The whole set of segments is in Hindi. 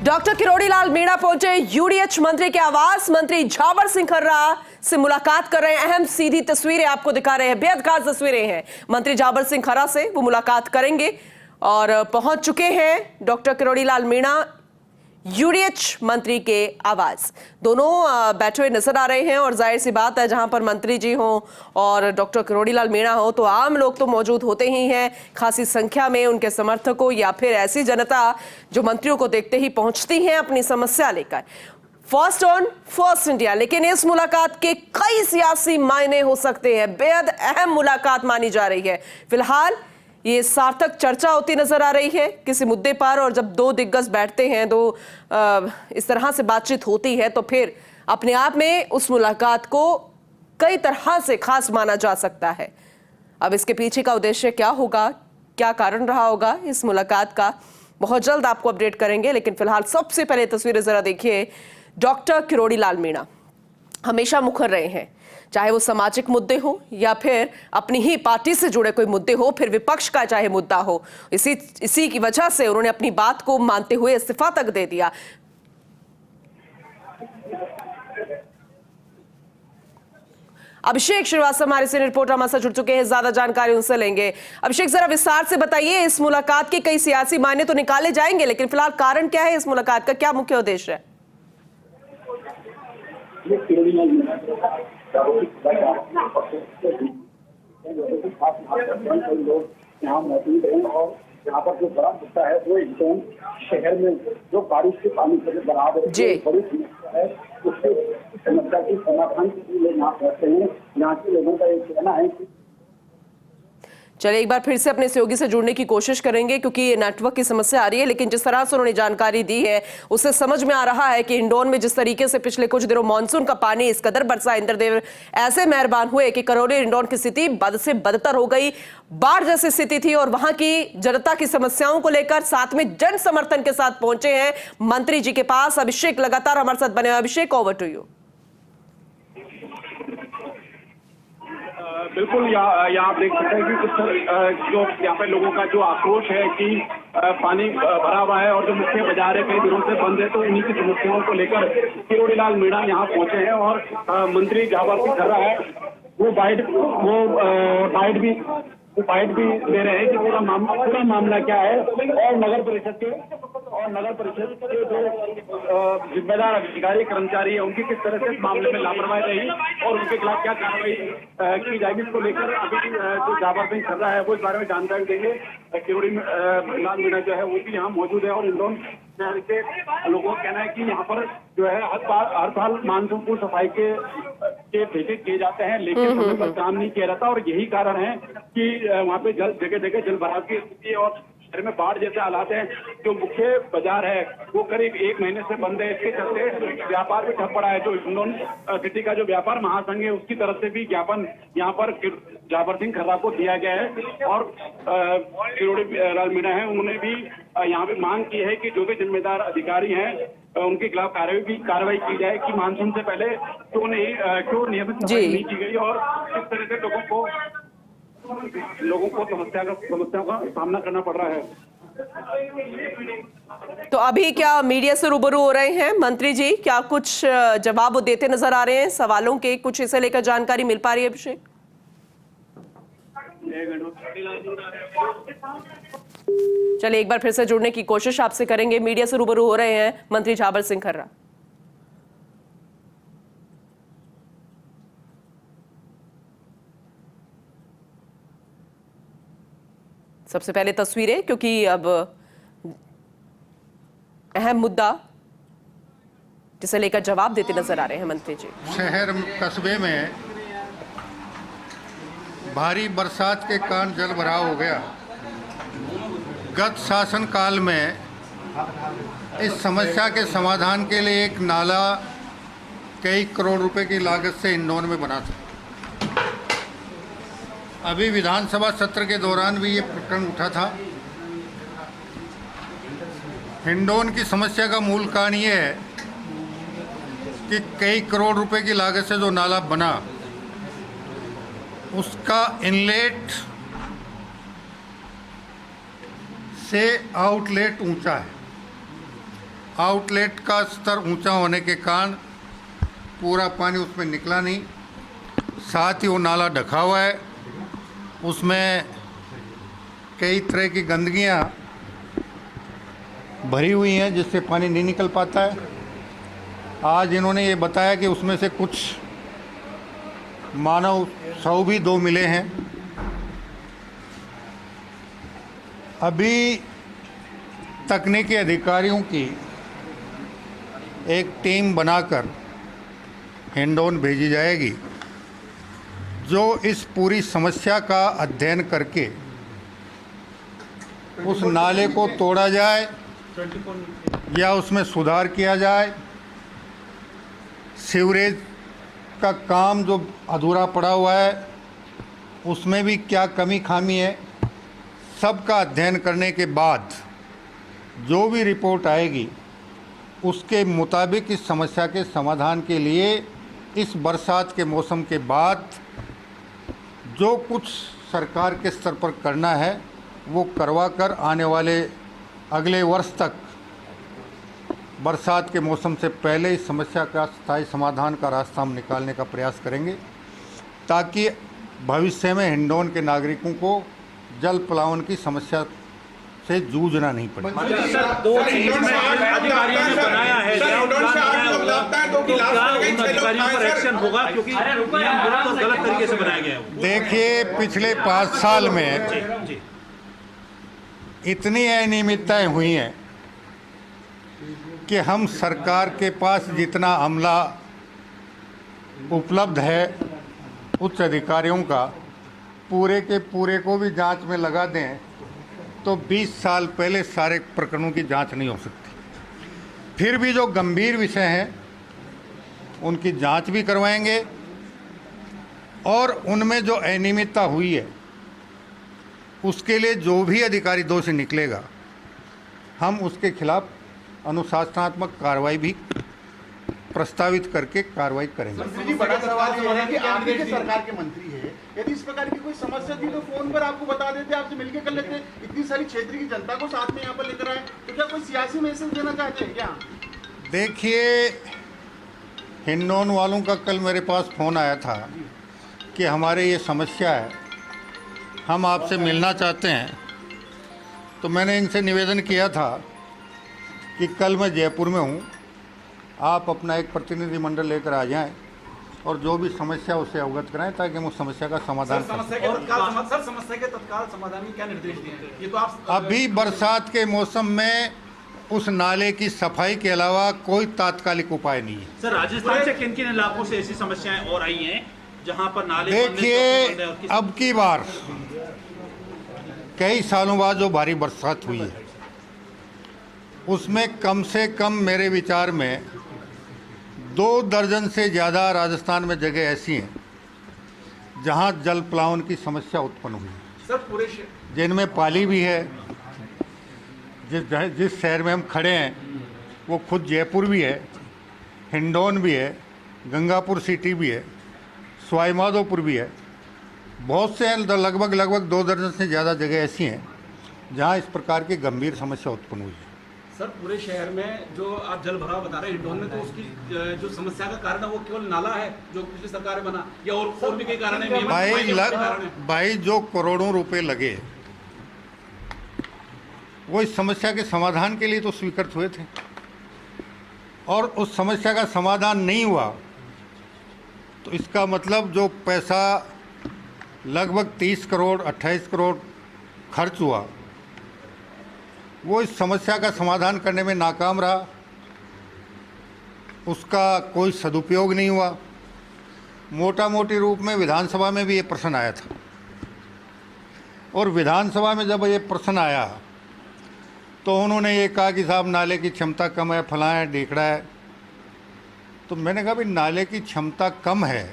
डॉक्टर किरोड़ीलाल मीणा पहुंचे यूडीएच मंत्री के आवास। मंत्री झावर सिंह खर्रा से मुलाकात कर रहे हैं। अहम सीधी तस्वीरें आपको दिखा रहे हैं, बेहद खास तस्वीरें हैं। मंत्री झावर सिंह खर्रा से वो मुलाकात करेंगे और पहुंच चुके हैं डॉक्टर किरोड़ीलाल मीणा यूडीएच मंत्री के आवास। दोनों बैठे हुए नजर आ रहे हैं और जाहिर सी बात है, जहां पर मंत्री जी हों और डॉक्टर किरोड़ीलाल मीणा हो तो आम लोग तो मौजूद होते ही हैं, खासी संख्या में उनके समर्थकों या फिर ऐसी जनता जो मंत्रियों को देखते ही पहुंचती हैं अपनी समस्या लेकर। फर्स्ट ऑन फर्स्ट इंडिया, लेकिन इस मुलाकात के कई सियासी मायने हो सकते हैं। बेहद अहम मुलाकात मानी जा रही है। फिलहाल ये सार्थक चर्चा होती नजर आ रही है किसी मुद्दे पर, और जब दो दिग्गज बैठते हैं, इस तरह से बातचीत होती है, तो फिर अपने आप में उस मुलाकात को कई तरह से खास माना जा सकता है। अब इसके पीछे का उद्देश्य क्या होगा, क्या कारण रहा होगा इस मुलाकात का, बहुत जल्द आपको अपडेट करेंगे। लेकिन फिलहाल सबसे पहले तस्वीरें जरा देखिए। डॉक्टर किरोड़ीलाल मीणा हमेशा मुखर रहे हैं, चाहे वो सामाजिक मुद्दे हो या फिर अपनी ही पार्टी से जुड़े कोई मुद्दे हो, फिर विपक्ष का चाहे मुद्दा हो। इसी की वजह से उन्होंने अपनी बात को मानते हुए इस्तीफा तक दे दिया। अभिषेक श्रीवास्तव हमारे से रिपोर्टर हमारे साथ जुड़ चुके हैं, ज्यादा जानकारी उनसे लेंगे। अभिषेक, जरा विस्तार से बताइए, इस मुलाकात के कई सियासी मायने तो निकाले जाएंगे, लेकिन फिलहाल कारण क्या है इस मुलाकात का, क्या मुख्य उद्देश्य है? लोग यहाँ मौजूद हैं और यहाँ पर जो बड़ा मुद्दा है वो हिंडौन शहर में जो बारिश के पानी से बराबर बड़ी समस्या है, उसके समस्या के समाधान के लिए यहाँ पहुंचते हैं। यहाँ के लोगों का ये कहना है कि चलिए एक बार फिर से अपने सहयोगी से जुड़ने की कोशिश करेंगे, क्योंकि ये नेटवर्क की समस्या आ रही है। लेकिन जिस तरह से उन्होंने जानकारी दी है उससे समझ में आ रहा है कि हिंडौन में जिस तरीके से पिछले कुछ दिनों मानसून का पानी इस कदर बरसा, इंद्रदेव ऐसे मेहरबान हुए कि करौली हिंडौन की स्थिति बद से बदतर हो गई। बाढ़ जैसी स्थिति थी और वहां की जनता की समस्याओं को लेकर साथ में जन समर्थन के साथ पहुंचे हैं मंत्री जी के पास। अभिषेक लगातार हमारे साथ बने हुए। अभिषेक, ओवर टू यू। बिल्कुल, यहाँ आप देख सकते हैं कि कुछ जो यहाँ पे लोगों का जो आक्रोश है कि पानी भरा हुआ है और जो मुख्य बाजार है कई दिनों से बंद है, तो उन्हीं की समस्याओं को लेकर किरोड़ीलाल मीणा यहाँ पहुंचे हैं। और मंत्री झावर सिंह खर्रा है वो बाइट भी दे रहे हैं कि पूरा मामला क्या है, और नगर परिषद के जो जिम्मेदार अधिकारी कर्मचारी है उनकी किस तरह से इस मामले में लापरवाही रही और उनके खिलाफ क्या कार्रवाई की जाएगी, इसको लेकर अभी जो झावर सिंह खर्रा है वो इस बारे में जानकारी देंगे। किरोड़ीलाल मीणा जो है वो भी यहाँ मौजूद है और हिंडौन शहर के लोगों का कहना है कि यहाँ पर जो है हर साल मानसून को सफाई के ठेके किए जाते हैं, लेकिन समय पर काम नहीं किया जाता। और यही कारण है कि वहाँ पे जगह जगह जल भराव की स्थिति और शहर में बाढ़ जैसे हालात हैं। जो मुख्य बाजार है वो करीब 1 महीने से बंद है, इसके चलते व्यापार भी ठप पड़ा है। जो हिंडौन सिटी का जो व्यापार महासंघ है उसकी तरफ से भी ज्ञापन यहाँ पर झावर सिंह खर्रा को दिया गया है। और किरोड़ीलाल मीणा है उन्होंने भी यहाँ पे मांग की है कि जो भी जिम्मेदार अधिकारी हैं उनके खिलाफ कार्रवाई की जाए कि मानसून से पहले क्यों नियमित सफाई नहीं की गई और किस तरह से लोगों को समस्याओं का सामना करना पड़ रहा है। तो अभी क्या मीडिया से रूबरू हो रहे हैं मंत्री जी, क्या कुछ जवाब देते नजर आ रहे हैं सवालों के, कुछ इसे लेकर जानकारी मिल पा रही है अभिषेक? चलिए एक बार फिर से जुड़ने की कोशिश आपसे करेंगे। मीडिया से रूबरू हो रहे हैं मंत्री झावर सिंह खर्रा। सबसे पहले तस्वीरें, क्योंकि अब अहम मुद्दा जिसे लेकर जवाब देते नजर आ रहे हैं मंत्री जी। शहर कस्बे में भारी बरसात के कारण जल भराव हो गया। गत शासन काल में इस समस्या के समाधान के लिए एक नाला कई करोड़ रुपए की लागत से हिंडौन में बना था। अभी विधानसभा सत्र के दौरान भी ये प्रकरण उठा था। हिंडौन की समस्या का मूल कारण ये है कि कई करोड़ रुपए की लागत से जो नाला बना उसका इनलेट से आउटलेट ऊंचा है। आउटलेट का स्तर ऊंचा होने के कारण पूरा पानी उसमें निकला नहीं। साथ ही वो नाला ढका हुआ है, उसमें कई तरह की गंदगियाँ भरी हुई हैं जिससे पानी नहीं निकल पाता है। आज इन्होंने ये बताया कि उसमें से कुछ मानव शव भी 2 मिले हैं। अभी तकनीकी अधिकारियों की एक टीम बनाकर हिंडौन भेजी जाएगी जो इस पूरी समस्या का अध्ययन करके उस नाले को तोड़ा जाए या उसमें सुधार किया जाए। सीवरेज का काम जो अधूरा पड़ा हुआ है उसमें भी क्या कमी खामी है, सबका अध्ययन करने के बाद जो भी रिपोर्ट आएगी उसके मुताबिक इस समस्या के समाधान के लिए इस बरसात के मौसम के बाद जो कुछ सरकार के स्तर पर करना है वो करवा कर आने वाले अगले वर्ष तक बरसात के मौसम से पहले इस समस्या का स्थायी समाधान का रास्ता हम निकालने का प्रयास करेंगे ताकि भविष्य में हिंडौन के नागरिकों को जल प्लावन की समस्या से जूझना नहीं पड़े। सर, 2 अधिकारियों ने बनाया है, अधिकारियों पर एक्शन होगा क्योंकि नियम गलत तरीके से बनाया गया है। देखिए, पिछले 5 साल में इतनी अनियमितताएं हुई हैं कि हम सरकार के पास जितना अमला उपलब्ध है उच्च अधिकारियों का पूरे के पूरे को भी जांच में लगा दें तो 20 साल पहले सारे प्रकरणों की जांच नहीं हो सकती। फिर भी जो गंभीर विषय हैं उनकी जांच भी करवाएंगे और उनमें जो अनियमितता हुई है उसके लिए जो भी अधिकारी दोषी निकलेगा हम उसके खिलाफ अनुशासनात्मक कार्रवाई भी प्रस्तावित करके कार्रवाई करेंगे। जी, बड़ा सवाल ये है कि आप ही के सरकार के मंत्री हैं, यदि इस प्रकार की कोई समस्या थी तो फोन पर आपको बता देते, आपसे मिलकर कर लेते। इतनी सारी क्षेत्र की जनता को साथ में यहाँ पर लेकर आए, तो क्या कोई सियासी मैसेज देना चाहते हैं क्या? देखिए, हिंडौन वालों का कल मेरे पास फ़ोन आया था कि हमारे ये समस्या है, हम आपसे मिलना चाहते हैं। तो मैंने इनसे निवेदन किया था कि कल मैं जयपुर में हूँ, आप अपना एक प्रतिनिधिमंडल लेकर आ जाएं और जो भी समस्या उसे अवगत कराएं ताकि हम उस समस्या का समाधान करें। समस्या के तत्काल समाधान के क्या निर्देश दिए हैं? ये तो आप अभी बरसात के मौसम में उस नाले की सफाई के अलावा कोई तात्कालिक उपाय नहीं है। सर, राजस्थान से किन किन इलाकों से ऐसी समस्याएं और आई हैं जहां पर नाले देखिए, अब की बार कई सालों बाद जो भारी बरसात हुई है उसमें कम से कम मेरे विचार में 2 दर्जन से ज़्यादा राजस्थान में जगह ऐसी हैं जहां जल प्लावन की समस्या उत्पन्न हुई है। सर पूरे जिनमें पाली भी है। जिस शहर में हम खड़े हैं वो खुद जयपुर भी है, हिंडौन भी है, गंगापुर सिटी भी है, सवाई माधोपुर भी है। बहुत से लगभग 2 दर्जन से ज़्यादा जगह ऐसी हैं जहां इस प्रकार की गंभीर समस्या उत्पन्न हुई है। सर, पूरे शहर में जो आप जल भराव बता रहे हैं हिंडौन में, तो उसकी जो समस्या का कारण है वो केवल नाला है जो पिछली सरकार ने बना, या और भी कई कारण है? भाई जो करोड़ों रुपए लगे वो इस समस्या के समाधान के लिए तो स्वीकृत हुए थे और उस समस्या का समाधान नहीं हुआ तो इसका मतलब जो पैसा लगभग 30 करोड़ 28 करोड़ खर्च हुआ वो इस समस्या का समाधान करने में नाकाम रहा, उसका कोई सदुपयोग नहीं हुआ। मोटा मोटी रूप में विधानसभा में भी ये प्रश्न आया था और विधानसभा में जब ये प्रश्न आया तो उन्होंने ये कहा कि साहब नाले की क्षमता कम है, फलां है, ढीकड़ा है। तो मैंने कहा भाई नाले की क्षमता कम है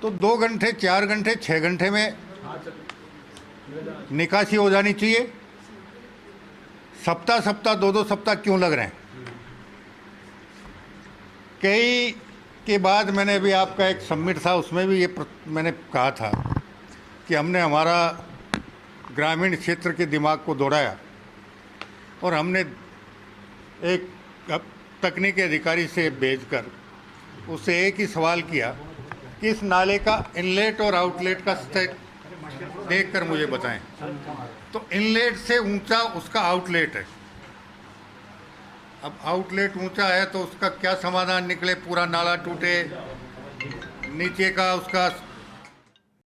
तो 2 घंटे 4 घंटे 6 घंटे में निकासी हो जानी चाहिए। सप्ताह 2 सप्ताह क्यों लग रहे हैं? कई के बाद मैंने अभी आपका एक समिट था उसमें भी ये मैंने कहा था कि हमने हमारा ग्रामीण क्षेत्र के दिमाग को दौड़ाया और हमने एक तकनीकी अधिकारी से भेजकर उससे एक ही सवाल किया कि इस नाले का इनलेट और आउटलेट का स्टेट देखकर मुझे बताएं। तो इनलेट से ऊंचा उसका आउटलेट है। अब आउटलेट ऊंचा है तो उसका क्या समाधान निकले, पूरा नाला टूटे, नीचे का उसका